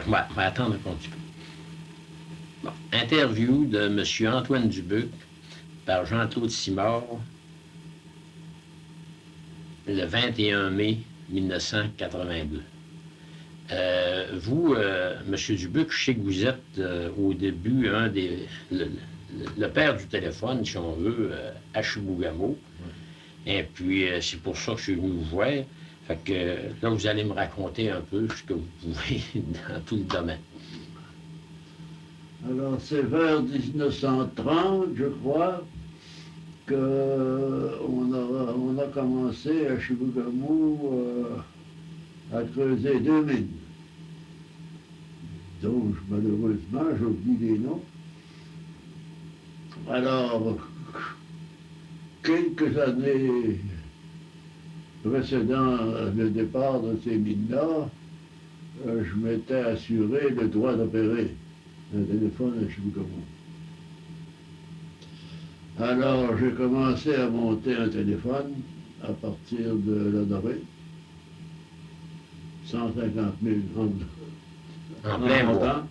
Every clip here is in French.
je vais attendre un petit peu. Bon. Interview de M. Antoine Dubuc par Jean-Claude Simard le 21 mai 1982. Vous, M. Dubuc, je sais que vous êtes au début le père du téléphone, si on veut, à Chibougamau. Et puis, c'est pour ça que je suis venu vous voir. Fait que là, vous allez me raconter un peu ce que vous pouvez dans tout le domaine. Alors, c'est vers 1930, je crois, qu'on a commencé à Chibougamau à creuser 2 mines. Donc, malheureusement, j'oublie les noms. Alors, quelques années précédant le départ de ces mines-là, je m'étais assuré le droit d'opérer un téléphone à Chibougamau. Alors, j'ai commencé à monter un téléphone à partir de l'Honoré. 150 000 en plein mois.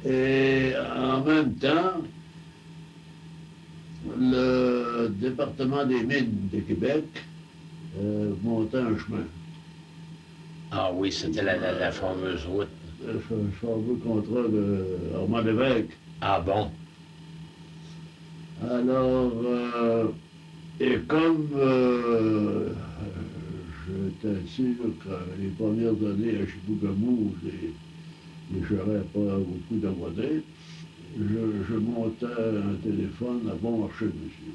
Et en même temps, le département des mines de Québec montait un chemin. Ah oui, c'était la fameuse route. Le fameux contrat de Armand Lévesque. Ah bon? Alors, et comme j'étais sûr que les premières années à Chibougamau, je n'aurais pas beaucoup demandé, je montais un téléphone à bon marché, monsieur.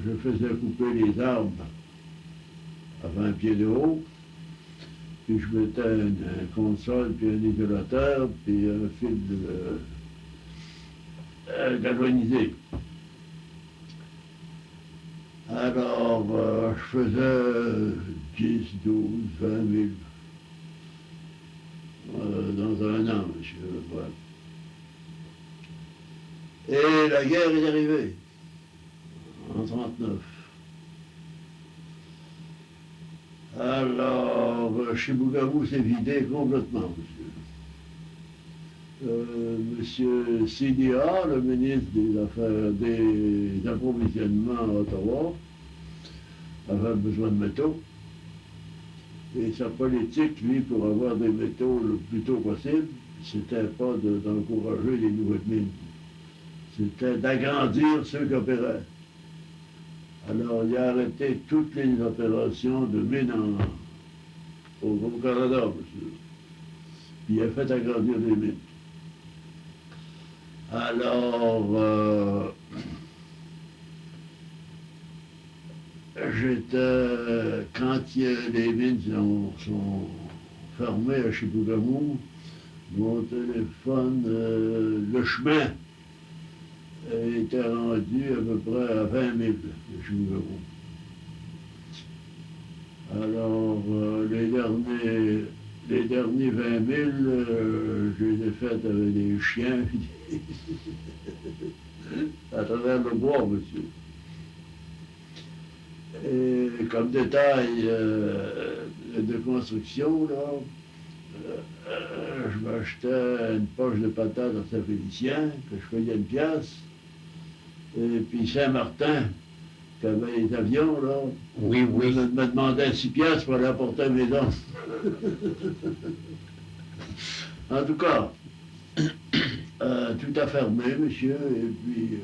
Je faisais couper les arbres à 20 pieds de haut, puis je mettais un console, puis un isolateur, puis un fil galvanisé. Alors, je faisais 10, 12, 20 000 dans un an, monsieur. Voilà. Et la guerre est arrivée, en 1939. Alors, Chibougamau s'est vidé complètement, monsieur. Monsieur CDA, le ministre des Affaires, des Approvisionnements à Ottawa, avait besoin de métaux. Et sa politique, lui, pour avoir des métaux le plus tôt possible, c'était pas d'encourager les nouvelles mines. C'était d'agrandir ceux qui opéraient. Alors, il a arrêté toutes les opérations de mines au Canada, monsieur. Puis il a fait agrandir les mines. Alors, quand les mines sont fermées à Chibougamau, mon téléphone, le chemin était rendu à peu près à 20 000 de Chibougamau. Alors, les derniers 20 000, je les ai faits avec des chiens à travers le bois, monsieur. Et comme détail de construction, là, je m'achetais une poche de patates à Saint-Félicien, que je payais 1 piastre, et puis Saint-Martin, qui avait les avions, là, oui. me demandait 6 piastres pour aller apporter à la maison. En tout cas, tout a fermé, monsieur, et puis...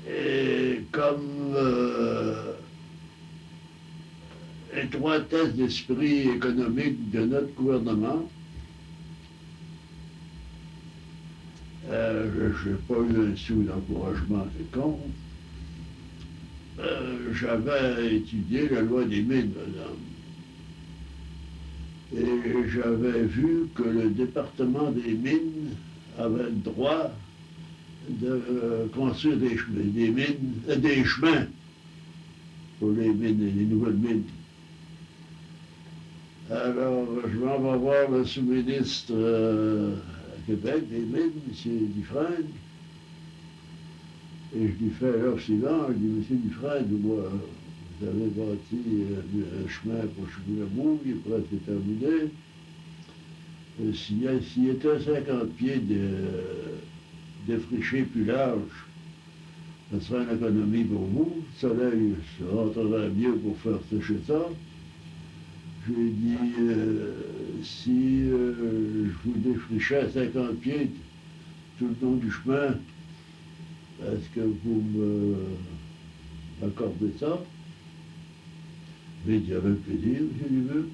et comme étroitesse d'esprit économique de notre gouvernement, je n'ai pas eu un sou d'encouragement quelconque. J'avais étudié la loi des mines, madame. Et j'avais vu que le département des mines avait le droit de construire des chemins pour les mines, les nouvelles mines. Alors, je m'en vais voir le sous-ministre à Québec des mines, M. Dufresne, et je lui fais l'offre suivante. Je dis, M. Dufresne, moi, Vous avez bâti un chemin pour Chibougamau, il est presque terminé. S'il était à 50 pieds défriché plus large, ce serait une économie pour vous. Le soleil se rentrerait mieux pour faire sécher ça. J'ai dit, si je vous défrichais à 50 pieds tout le long du chemin, est-ce que vous m'accordez ça? Mais il dit avec plaisir, M. Dubuc.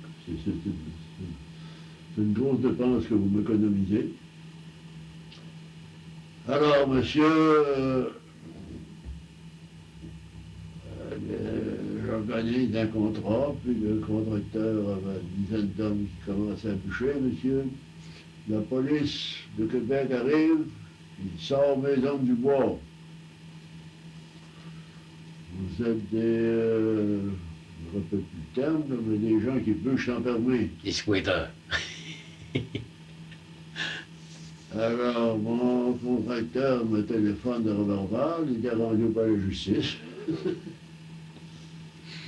C'est une grosse dépense que vous m'économisez. Alors, monsieur, j'organise un contrat, puis le contracteur avait une dizaine d'hommes qui commençaient à bûcher, monsieur. La police de Québec arrive, il sort mes hommes du bois. Vous êtes des, je ne rappelle plus le terme, là, mais des gens qui bûchent sans permis. Des squatteurs. Alors, mon contracteur me téléphone de Roberval, il est rendu par la justice.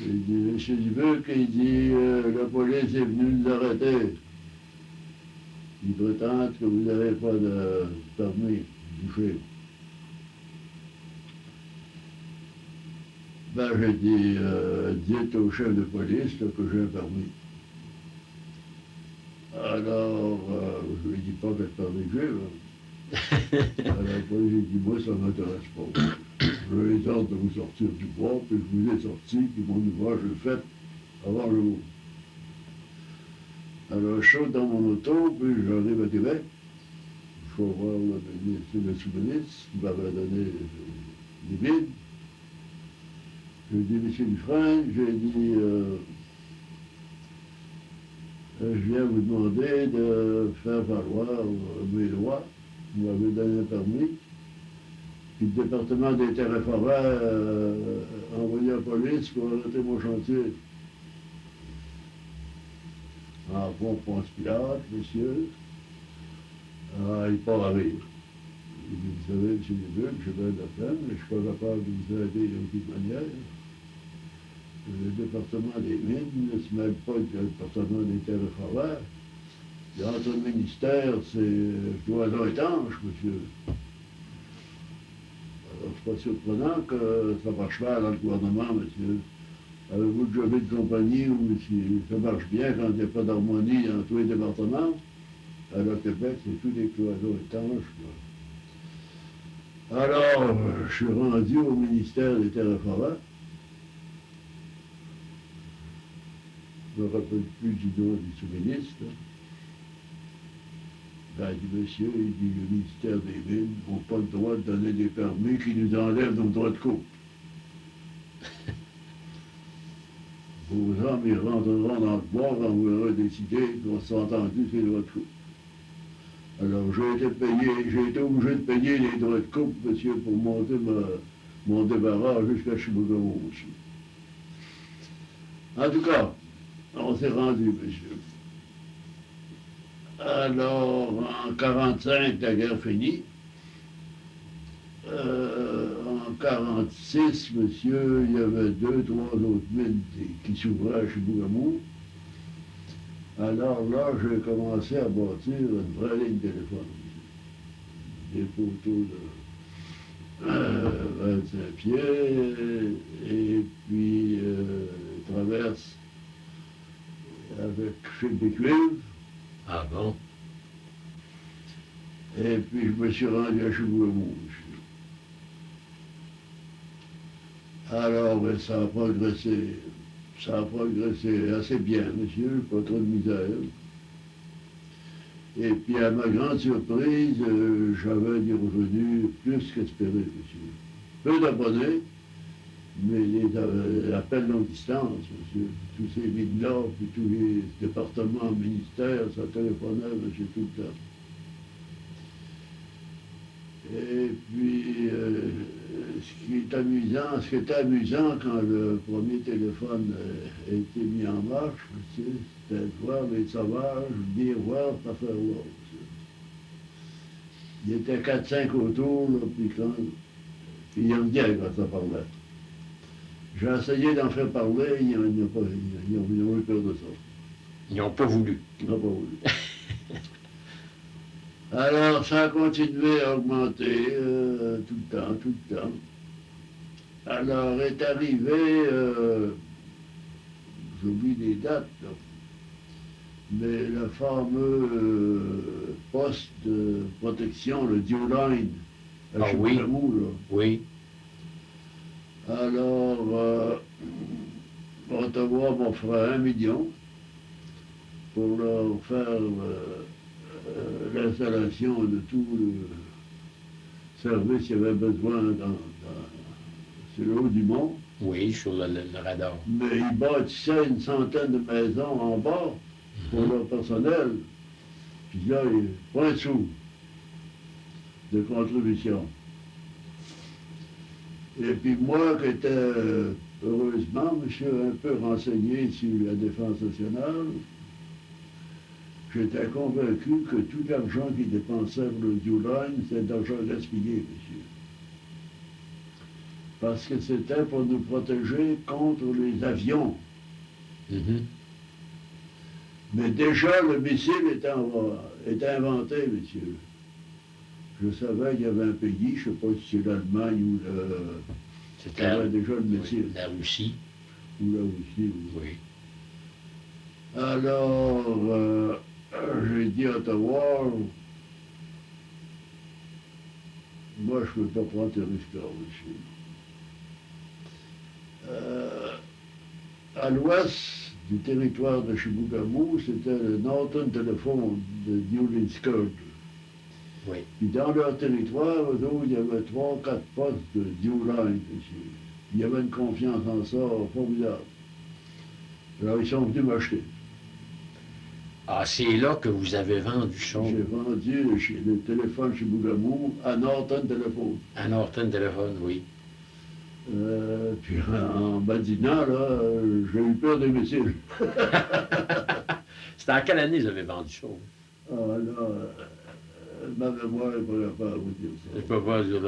Il dit, Monsieur Dubuc, il dit, la police est venue nous arrêter. Il prétend que vous n'avez pas de permis de boucher. Ben, j'ai dit, dites au chef de police là, que j'ai un permis. Alors, je lui ai dit pas quel permis j'ai. Alors, la police, j'ai dit, moi, ça ne m'intéresse pas. J'ai les ordres de vous sortir du bois, puis je vous ai sorti, puis mon ouvrage est fait avant le jour. Alors, je saute dans mon auto, puis j'arrive à Québec. Il faut voir le sous-ministre qui m'avait donné des bides. J'ai dit, Monsieur Dufresne, j'ai dit, je viens vous demander de faire valoir mes droits. Vous m'avez donné un permis. Puis le département des terres et forêts a envoyé la police pour arrêter mon chantier. En fond, Ponce Pilate, monsieur. Ah, il part à rire. Il dit, vous savez, M. Dubuc, j'ai bien de la peine, mais je ne suis pas capable de vous aider d'aucune manière. Le département des mines ne se mêle pas du département des terres et forêts. Et entre le ministère, c'est cloison étanche, monsieur. Alors, c'est pas surprenant que ça marche mal dans le gouvernement, monsieur. Avez-vous déjà vu de compagnie où si ça marche bien quand il n'y a pas d'harmonie dans tous les départements? Alors, Québec, c'est tous des cloisons étanches. Quoi. Alors, je suis rendu au ministère des terres et forêts. Je ne me rappelle plus du nom du sous-ministre. Ben, il dit, monsieur, il dit, le ministère des Mines n'a pas le droit de donner des permis qui nous enlèvent nos droits de coupe. Vos hommes, ils rentreront dans le bois quand vous aurez décidé qu'on s'est entendu ces droits de coupe. Alors, j'ai été obligé de payer les droits de coupe, monsieur, pour monter mon débarras jusqu'à Chibougamau aussi. En tout cas, on s'est rendu, monsieur. Alors, en 1945, la guerre finit. En 1946, monsieur, il y avait 2, 3 autres mines qui s'ouvraient à Chibougamau. Alors là, j'ai commencé à bâtir une vraie ligne téléphone. Des poteaux de 25 pieds, et puis traverse avec fil de cuivre. Ah bon? Et puis je me suis rendu à Chibougamau. Alors, ben, ça a progressé assez bien, monsieur, pas trop de misère. Et puis, à ma grande surprise, j'avais des revenus plus qu'espérés, monsieur. Peu d'abonnés, mais les appels longue distance, monsieur. Tous ces villes-là, puis tous les départements, ministères, ça téléphonait, monsieur, tout le temps. Et puis, ce qui était amusant quand le premier téléphone a été mis en marche, c'était de voir les sauvages venir voir cette affaire-là. Il y était 4-5 autour, là, puis il y en a quand ça parlait. J'ai essayé d'en faire parler, ils ont eu peur de ça. Ils n'ont pas voulu. Ils n'ont pas voulu. Alors, ça a continué à augmenter tout le temps, tout le temps. Alors est arrivé, j'oublie les dates, là, mais le fameux poste de protection, le Dioline, à Chibougamau, là. Oui. Alors, Ottawa m'offrait 1 million pour leur faire l'installation de tout le service qu'il y avait besoin sur le haut du mont. Oui, sur le radar. Mais ils bâtissaient une centaine de maisons en bas pour leur personnel. Puis là, pas un sou de contribution. Et puis moi, qui étais, heureusement, monsieur, un peu renseigné sur la défense nationale, j'étais convaincu que tout l'argent qu'ils dépensaient pour le Dioline, c'était de l'argent gaspillé, monsieur. Parce que c'était pour nous protéger contre les avions. Mais déjà, le missile était inventé, monsieur. Je savais qu'il y avait un pays, je ne sais pas si c'est l'Allemagne ou C'était avait déjà le missile. La Russie. Ou la Russie, oui. Alors, j'ai dit à Ottawa, moi, je ne peux pas prendre tes risques-là, monsieur. À l'ouest du territoire de Chibougamau, c'était le Northern Telephone de Newland Skirt. Oui. Puis dans leur territoire, eux autres, il y avait 3 ou 4 postes de Dioline, monsieur. Il y avait une confiance en ça formidable. Alors, ils sont venus m'acheter. Ah, c'est là que vous avez vendu ça. J'ai vendu le téléphone chez Chibougamau à Northern Telephone. À Northern Telephone, oui. Puis en badinant, là, j'ai eu peur des missiles. C'était en quelle année vous avez vendu ça? Ah là, ma mémoire ne pourrait pas vous dire ça. Je ne peux pas dire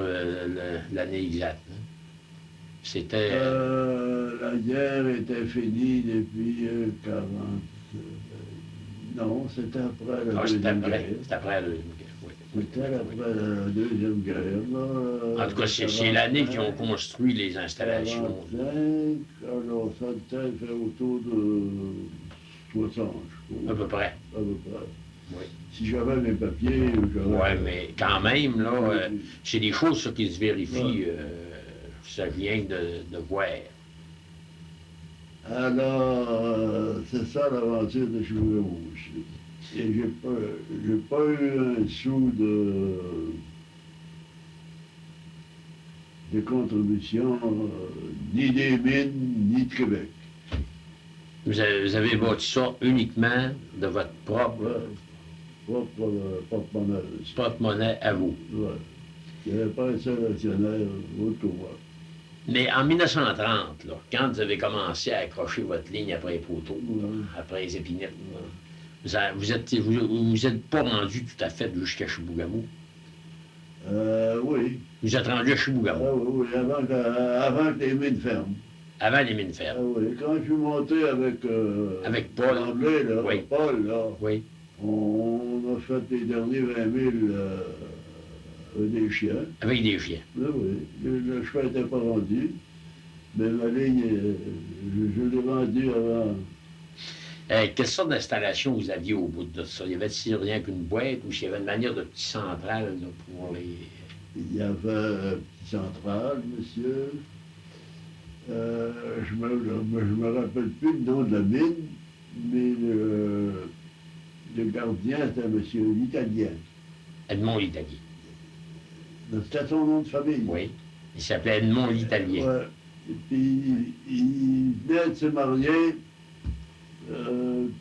l'année exacte. Hein? C'était... La guerre était finie depuis 40... non, c'était après la Deuxième Guerre. C'était après la Deuxième Guerre, oui. C'était après la Deuxième Guerre. Là, en tout cas, c'est l'année qu'ils ont construit les installations. 45, alors ça devait faire autour de 60, je crois. À peu près. À peu près. Oui. Si j'avais mes papiers, j'aurais... Oui, mais quand même, là, c'est des choses ça, qui se vérifient. Ça vient de voir. Alors, c'est ça l'aventure de Chibougamau. Et j'ai pas eu un sou de contribution, ni des mines, ni de Québec. Vous avez bâti ça uniquement de votre propre porte-monnaie à vous. Ouais. Il n'y avait pas un seul actionnaire autre que moi. Mais en 1930, là, quand vous avez commencé à accrocher votre ligne après les poteaux, après les épinettes, vous êtes pas rendu tout à fait jusqu'à Chibougamau? Oui. Vous êtes rendu à Chibougamau? Oui, avant que les mines ferment. Avant les mines ferment. Oui, quand je suis monté avec Paul. l'anglais, là, Oui. Paul, là, oui. On a fait les derniers 20 000 des chiens. Avec des chiens. Oui. Le chemin n'était pas rendu, mais ma ligne, je l'ai vendue avant. Quelle sorte d'installation vous aviez au bout de ça? Y avait-il rien qu'une boîte ou s'il y avait une manière de petit central là, pour les... Il y avait un petit central, monsieur. Je me rappelle plus le nom de la mine, mais le gardien était monsieur l'Italien. Edmond l'Italien. C'était son nom de famille. Oui. Il s'appelait Edmond l'Italien. Ouais. Et puis, il venait de se marier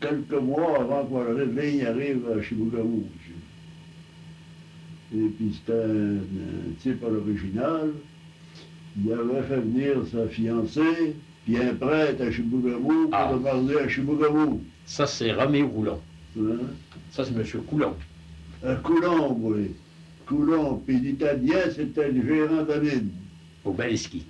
quelques mois avant que la ligne arrive à Chibougamau. Et puis, c'était un type à l'original. Il avait fait venir sa fiancée, puis un prêtre à Chibougamau pour le marier à Chibougamau. Ça, c'est Roméo Coulon. Hein? Ça, c'est M. Coulon. Coulon, oui. Coulon. Puis l'Italien, c'était le gérant de la mine. Au Baliski.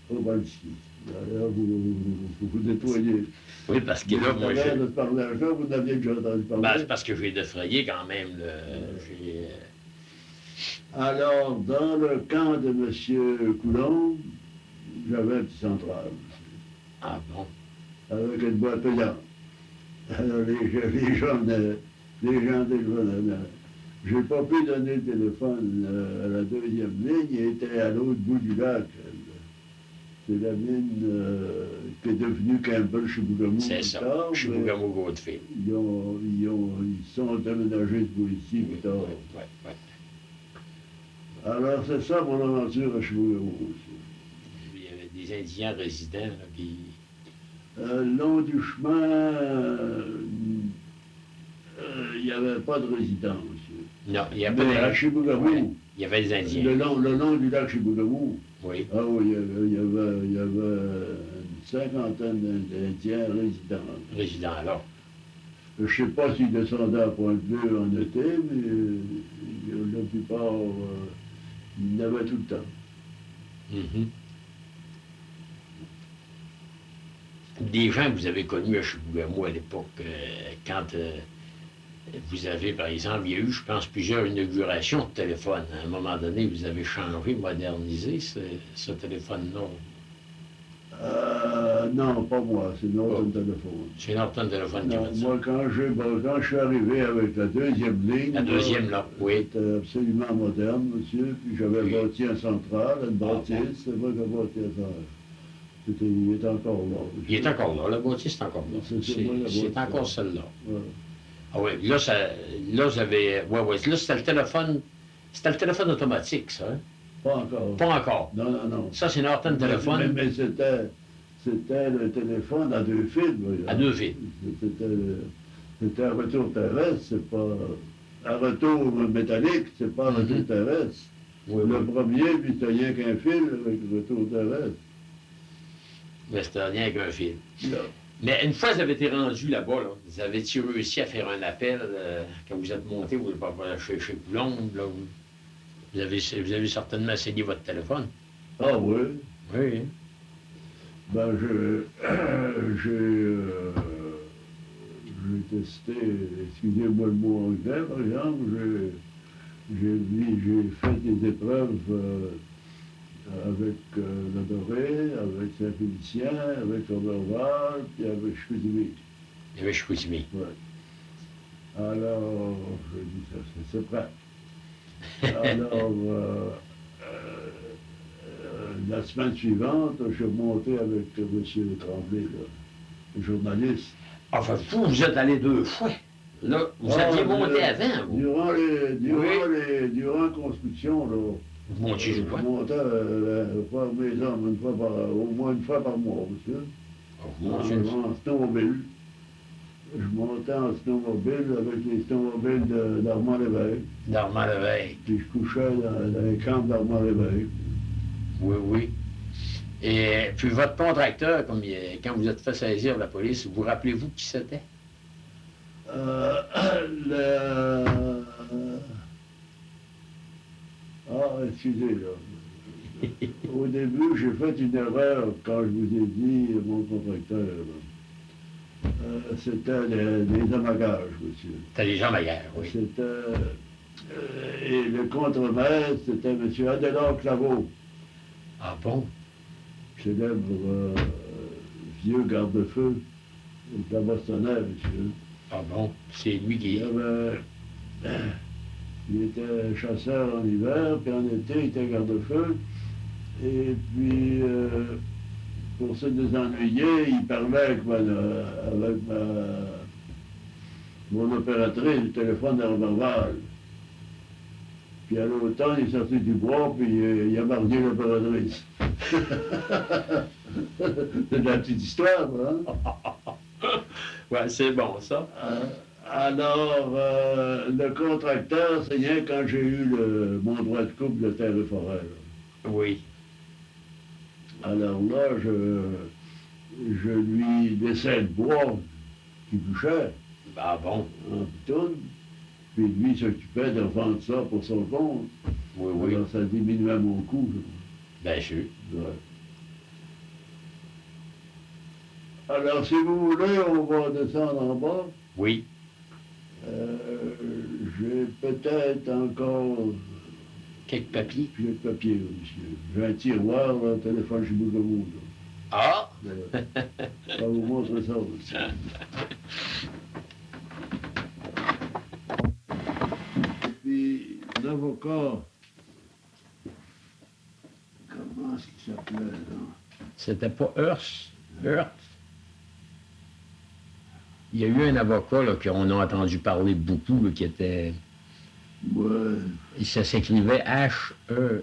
Au Baliski. D'ailleurs, vous nettoyez. Oui, parce que là, moi, de parler à ça, vous n'aviez déjà entendu parler. ben, c'est parce que j'ai défrayé quand même. Alors, dans le camp de M. Coulomb, j'avais un petit central. Ah bon? Avec une boîte payante. Alors, les gens je n'ai pas pu donner le téléphone à la deuxième ligne, il était à l'autre bout du lac. C'est la mine qui est devenue Campbell-Chibougamau. C'est ça, Chibougamau-Goldfield. Ils sont déménagés de ici plus tard. Oui. Alors, c'est ça mon aventure à Chibougamau aussi. Il y avait des Indiens résidents là, qui... Le long du chemin, il n'y avait pas de résidents, monsieur. Non, il y avait Mais à Chibougamau, ouais, il y avait des Indiens. Le long du lac Chibougamau, oui. Ah oui, il y avait une cinquantaine d'Indiens résidents. Résidents, alors. Je ne sais pas s'ils descendaient à Pointe-Bleue en été, mais la plupart, ils n'avaient tout le temps. Mm-hmm. Des gens que vous avez connus à Chibougamau à l'époque, quand vous avez, par exemple, il y a eu, je pense, plusieurs inaugurations de téléphone. À un moment donné, vous avez changé, modernisé ce téléphone-là. Non, pas moi, c'est Norton Téléphone. C'est Norton Téléphone qui a fait ça. Moi, quand je suis arrivé avec la deuxième ligne... La deuxième, là, oui. C'était absolument moderne, monsieur, puis j'avais bâti un central, une bâtisse, c'est vrai que bâti un central. Il est encore là. Il est encore là, le bâtisse est encore là. C'est encore celle-là. Ouais. Ah oui, là, vous avez... Oui, là, c'était le téléphone automatique, ça, hein? Pas encore. Pas encore. Non. Ça, c'est Norton Téléphone. Mais c'était le téléphone à deux fils. À deux fils. C'était un retour terrestre, c'est pas... Un retour métallique, c'est pas un retour terrestre. Oui, le premier, puis c'était rien qu'un fil avec le retour terrestre. Mais c'était rien qu'un fil. Là. Mais une fois que vous avez été rendu là-bas, là, vous avez-tu réussi à faire un appel quand vous êtes monté chez Coulomb? Là, vous avez certainement essayé votre téléphone. Ah oui? Oui. Ben, j'ai testé, excusez-moi le mot anglais, par exemple, j'ai fait des épreuves avec la Dorée, avec Saint-Félicien, avec Oberval, puis avec Chicoutimi. Il y avait Chicoutimi. Oui. Alors, je dis ça, c'est prêt. Alors, la semaine suivante, je suis remonté avec M. Tremblay, là, le journaliste. Enfin, vous êtes allé deux fois. Là, vous aviez monté avant, vous. Durant la construction, là, vous montiez je montais par mes hommes au moins une fois par mois, monsieur. En snowmobile. Je montais en snowmobile avec les snowmobiles d'Armand Lévesque. D'Armand Lévesque. Puis je couchais dans les camps d'Armand Lévesque. Oui. Et puis votre contracteur, quand vous êtes fait saisir la police, vous rappelez-vous qui c'était? Excusez, là. Au début, j'ai fait une erreur quand je vous ai dit mon contracteur. C'était les amagages, monsieur. C'était les gens magaires, oui. Et le contremaître, c'était M. Adélard Claveau. Ah bon? Célèbre vieux garde-feu de la Bostonnaire, monsieur. Ah bon? C'est lui qui... Il était chasseur en hiver, puis en été, il était garde-feu. Et puis, pour se désennuyer, il parlait avec mon opératrice du téléphone à Roberval. Puis à l'automne, il est sorti du bois, puis il a marié l'opératrice. C'est de la petite histoire, hein? Ouais, c'est bon, ça. Alors, le contracteur, c'est rien quand j'ai eu mon droit de coupe de terre et forêt. Là. Oui. Alors là, je lui laissais le bois qui est plus cher. Ah bon? En pitoune. Puis lui s'occupait de vendre ça pour son compte. Oui. Alors ça diminuait mon coût. Bien sûr. Ouais. Alors, si vous voulez, on va descendre en bas. Oui. J'ai peut-être encore Quelques papiers. plus de papier, là, monsieur. J'ai un tiroir, là, téléphone chez Bougamou. Ah! Ça vous montre ça aussi. Et puis, l'avocat, comment est-ce qu'il s'appelait, là? C'était pas Hearst? Hearst? Il y a eu un avocat là, qu'on a entendu parler beaucoup, là, qui était. Ouais. Ça s'écrivait H-E.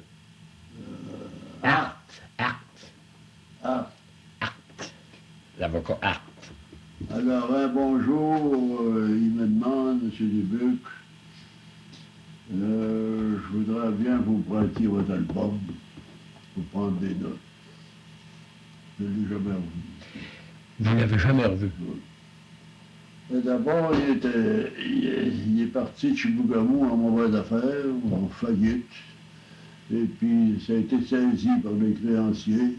Hart. Hart. Ah, Hart. L'avocat Hart. alors, un bonjour, il me demande, M. Dubuc, je voudrais bien vous prêter votre album pour prendre des notes. Je ne l'ai jamais revu. Vous ne l'avez jamais revu? Et d'abord, il est parti de chez Bougamou en mauvaise affaire, en faillite. Et puis, ça a été saisi par les créanciers.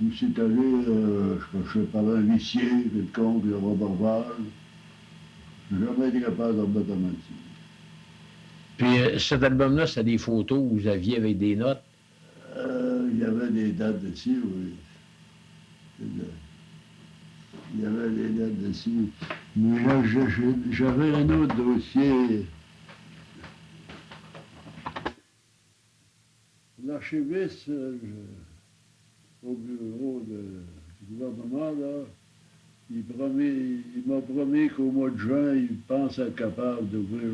Où c'est allé, je par un huissier, quelconque, le Roberval. Je n'ai jamais été capable de remettre la main dessus. Puis cet album-là, c'est des photos où vous aviez avec des notes? Il y avait des dates dessus, oui. Il y avait des dates dessus. Mais là, j'avais un autre dossier. L'archiviste, au bureau du gouvernement, là, il m'a promis qu'au mois de juin, il pense être capable d'ouvrir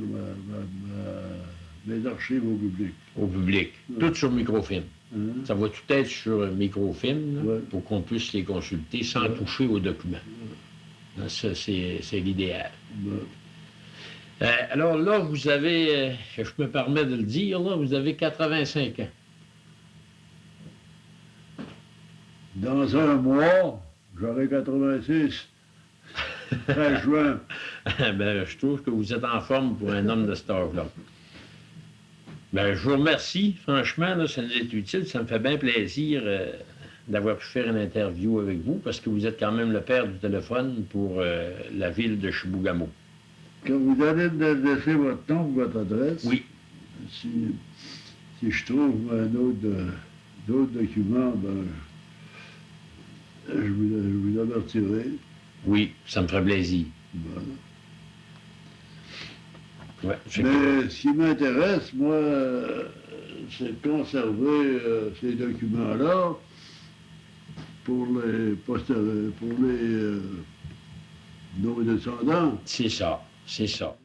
mes archives au public. Au public. Ouais. Tout sur microfilm. Hein? Ça va tout être sur microfilm, là, Ouais. pour qu'on puisse les consulter sans Ouais. toucher aux documents. Là, ça, c'est l'idéal. Ouais. Alors là, vous avez, je me permets de le dire, là, vous avez 85 ans. Dans un mois, j'aurai 86. 13 juin. Ben, je trouve que vous êtes en forme pour un homme de cet âge-là. Ben, je vous remercie, franchement, là, ça nous est utile, ça me fait bien plaisir d'avoir pu faire une interview avec vous, parce que vous êtes quand même le père du téléphone pour la ville de Chibougamau. Quand vous allez me laisser votre nom, votre adresse, Oui, si je trouve d'autres documents, ben, je vous avertirai. oui, ça me ferait plaisir. Voilà. Ouais, Mais ce qui m'intéresse, moi, c'est de conserver ces documents-là pour nos descendants. c'est ça, c'est ça.